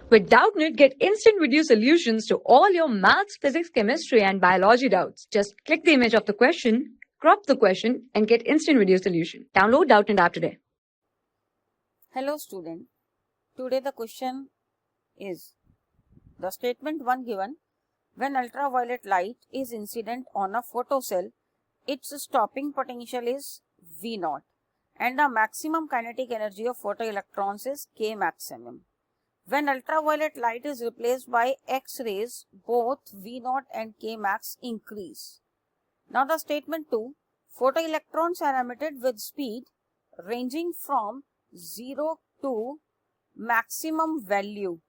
With Doubtnut, get instant video solutions to all your maths, physics, chemistry, and biology doubts. Just click the image of the question, crop the question, and get instant video solution. Download Doubtnut app today. Hello student, today the question is the statement 1 given, when ultraviolet light is incident on a photocell, its stopping potential is V0 and the maximum kinetic energy of photoelectrons is K maximum. When ultraviolet light is replaced by X-rays, both V0 and K max increase. Now the statement 2, photoelectrons are emitted with speed ranging from 0 to maximum value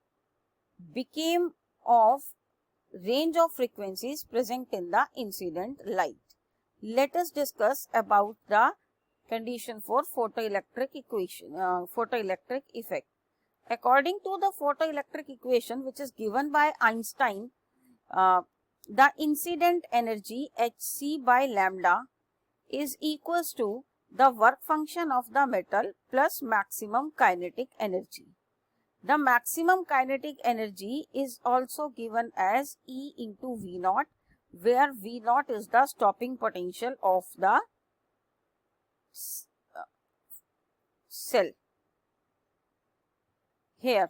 became of range of frequencies present in the incident light. Let us discuss about the condition for photoelectric effect. According to the photoelectric equation which is given by Einstein, the incident energy Hc by lambda is equals to the work function of the metal plus maximum kinetic energy. The maximum kinetic energy is also given as E into V0, where V0 is the stopping potential of the cell. Here,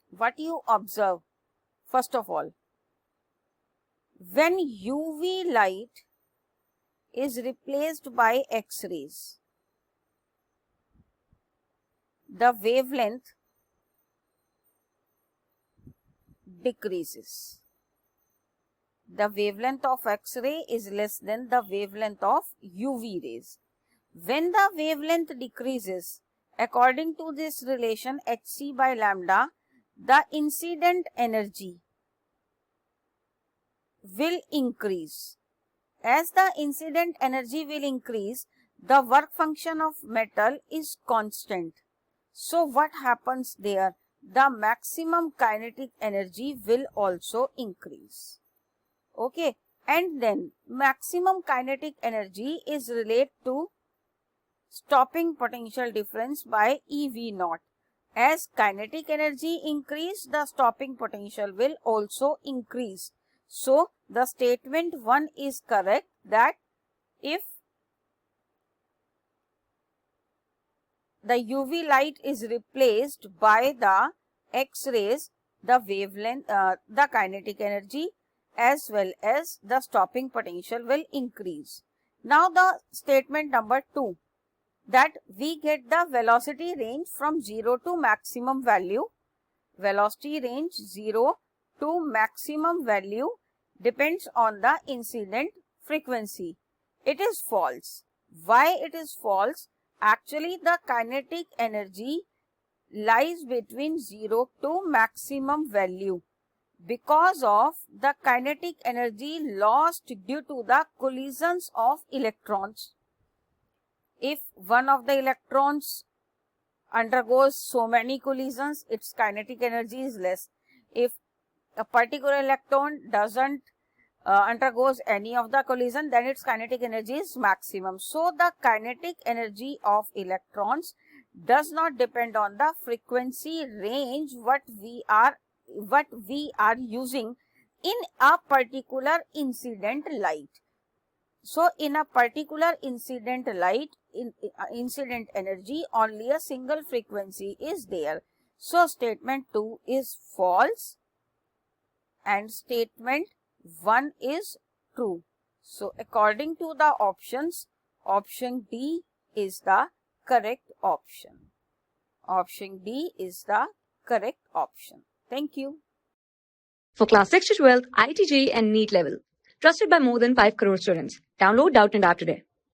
what you observe, first of all, when UV light is replaced by X-rays, the wavelength decreases. The wavelength of X-ray is less than the wavelength of UV rays. When the wavelength decreases, according to this relation Hc by lambda, the incident energy will increase. As the incident energy will increase, the work function of metal is constant. So what happens there? The maximum kinetic energy will also increase. Okay, and then maximum kinetic energy is related to stopping potential difference by EV0. As kinetic energy increase, the stopping potential will also increase. So the statement 1 is correct, that if the UV light is replaced by the X-rays, the wavelength, the kinetic energy as well as the stopping potential will increase. Now the statement number 2, that we get the velocity range from 0 to maximum value. Velocity range 0 to maximum value depends on the incident frequency. It is false. Why it is false? Actually, the kinetic energy lies between 0 to maximum value because of the kinetic energy lost due to the collisions of electrons. If one of the electrons undergoes so many collisions, its kinetic energy is less. If a particular electron doesn't undergoes any of the collision, then its kinetic energy is maximum. So the kinetic energy of electrons does not depend on the frequency range what we are using in a particular incident light. So in a particular incident light, incident energy, only a single frequency is there. So statement 2 is false and statement 1 is true. So according to the options, option D is the correct option. Option D is the correct option. Thank you. For class 6 to 12, IIT JEE and NEET level. Trusted by more than 5 crore students. Download Doubtnut app today.